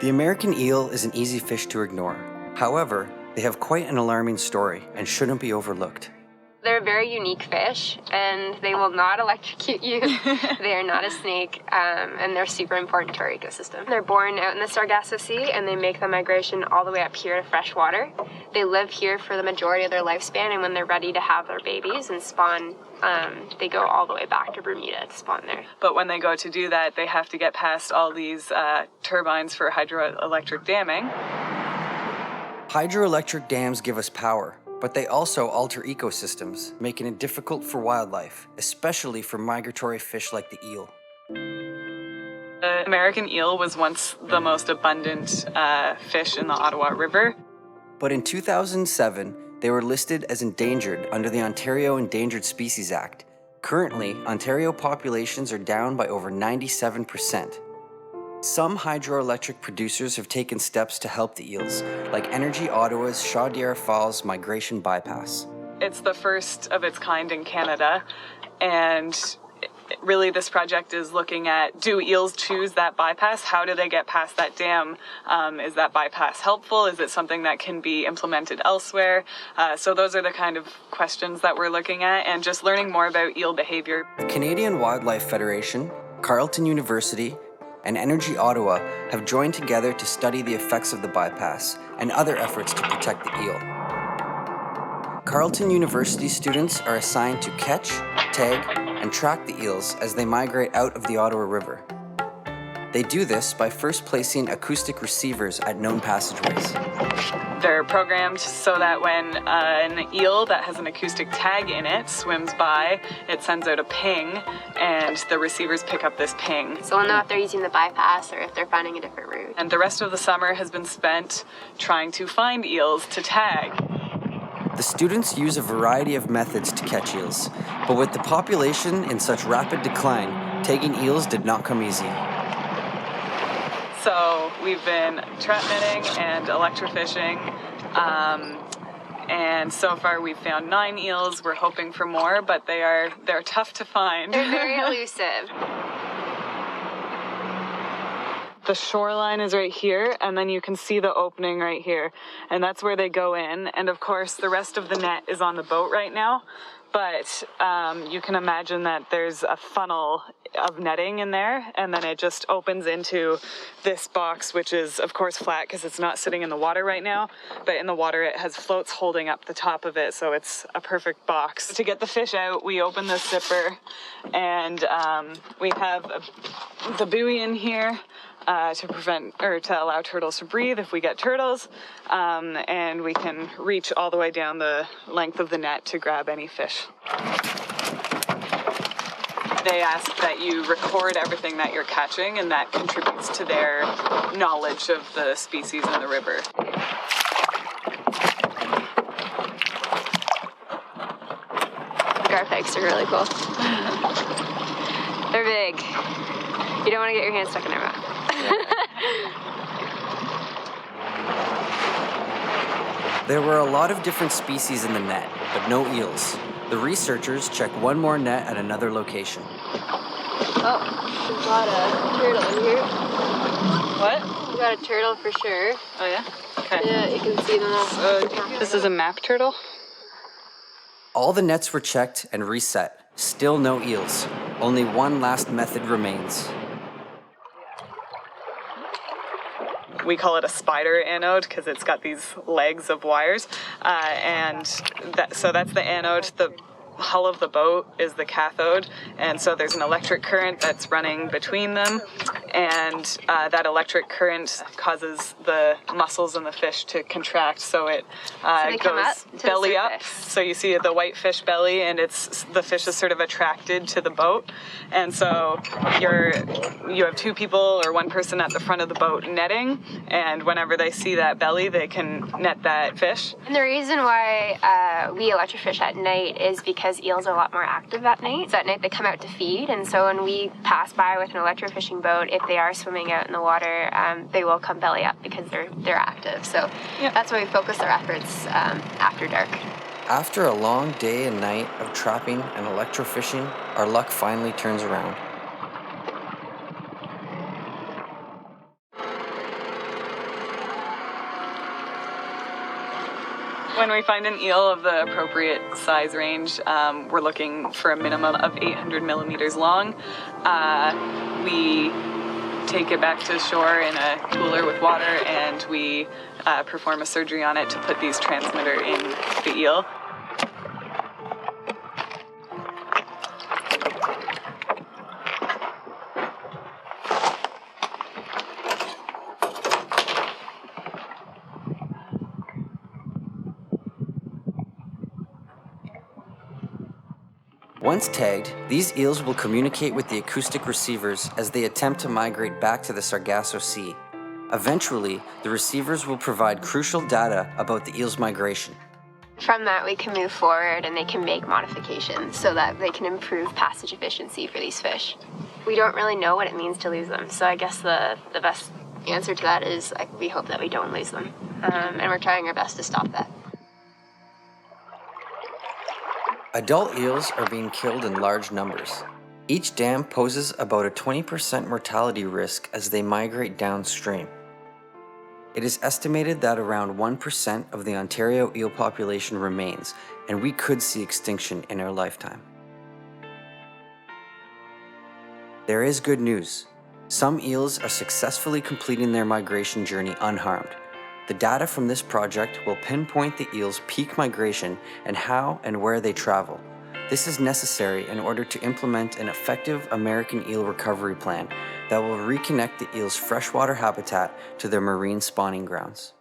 The American eel is an easy fish to ignore. However, they have quite an alarming story and shouldn't be overlooked. They're a very unique fish, and they will not electrocute you. They are not a snake, and they're super important to our ecosystem. They're born out in the Sargasso Sea, and they make the migration all the way up here to fresh water. They live here for the majority of their lifespan, and when they're ready to have their babies and spawn, they go all the way back to Bermuda to spawn there. But when they go to do that, they have to get past all these turbines for hydroelectric damming. Hydroelectric dams give us power, but they also alter ecosystems, making it difficult for wildlife, especially for migratory fish like the eel. The American eel was once the most abundant fish in the Ottawa River. But in 2007, they were listed as endangered under the Ontario Endangered Species Act. Currently, Ontario populations are down by over 97%. Some hydroelectric producers have taken steps to help the eels, like Energy Ottawa's Chaudière Falls Migration Bypass. It's the first of its kind in Canada, and really this project is looking at, do eels choose that bypass? How do they get past that dam? Is that bypass helpful? Is it something that can be implemented elsewhere? So those are the kind of questions that we're looking at, and just learning more about eel behavior. The Canadian Wildlife Federation, Carleton University, and Energy Ottawa have joined together to study the effects of the bypass and other efforts to protect the eel. Carleton University students are assigned to catch, tag, and track the eels as they migrate out of the Ottawa River. They do this by first placing acoustic receivers at known passageways. They're programmed so that when an eel that has an acoustic tag in it swims by, it sends out a ping, and the receivers pick up this ping. So we'll know if they're using the bypass or if they're finding a different route. And the rest of the summer has been spent trying to find eels to tag. The students use a variety of methods to catch eels, but with the population in such rapid decline, tagging eels did not come easy. So we've been trap netting and electrofishing, and so far we've found 9 eels. We're hoping for more, but they're tough to find. They're very elusive. The shoreline is right here, and then you can see the opening right here, and that's where they go in. And of course, the rest of the net is on the boat right now, but you can imagine that there's a funnel of netting in there, and then it just opens into this box, which is of course flat because it's not sitting in the water right now, but in the water it has floats holding up the top of it, so it's a perfect box. To get the fish out, we open the zipper, and we have the buoy in here to prevent, or to allow turtles to breathe if we get turtles, and we can reach all the way down the length of the net to grab any fish. They ask that you record everything that you're catching, and that contributes to their knowledge of the species in the river. The garpegs are really cool. They're big. You don't want to get your hand stuck in their mouth. There were a lot of different species in the net, but no eels. The researchers checked one more net at another location. Oh, we've got a turtle in here. What? We've got a turtle for sure. Oh yeah? Okay. Yeah, you can see them all. This is a map turtle? All the nets were checked and reset. Still no eels. Only one last method remains. We call it a spider anode because it's got these legs of wires, so that's the anode. The hull of the boat is the cathode, and so there's an electric current that's running between them, and that electric current causes the muscles in the fish to contract, so it goes belly up. So you see the white fish belly, and the fish is sort of attracted to the boat, and so you have 2 people or 1 person at the front of the boat netting, and whenever they see that belly, they can net that fish. And the reason why we electrofish at night is because eels are a lot more active at night. So at night they come out to feed, and so when we pass by with an electrofishing boat, if they are swimming out in the water, they will come belly up because they're active. So that's why we focus our efforts after dark. After a long day and night of trapping and electrofishing, our luck finally turns around. When we find an eel of the appropriate size range, we're looking for a minimum of 800 millimeters long. We take it back to shore in a cooler with water, and we perform a surgery on it to put these transmitter in the eel. Once tagged, these eels will communicate with the acoustic receivers as they attempt to migrate back to the Sargasso Sea. Eventually, the receivers will provide crucial data about the eel's migration. From that, we can move forward and they can make modifications so that they can improve passage efficiency for these fish. We don't really know what it means to lose them, so I guess the best answer to that is we hope that we don't lose them, and we're trying our best to stop that. Adult eels are being killed in large numbers. Each dam poses about a 20% mortality risk as they migrate downstream. It is estimated that around 1% of the Ontario eel population remains, and we could see extinction in our lifetime. There is good news. Some eels are successfully completing their migration journey unharmed. The data from this project will pinpoint the eel's peak migration and how and where they travel. This is necessary in order to implement an effective American eel recovery plan that will reconnect the eel's freshwater habitat to their marine spawning grounds.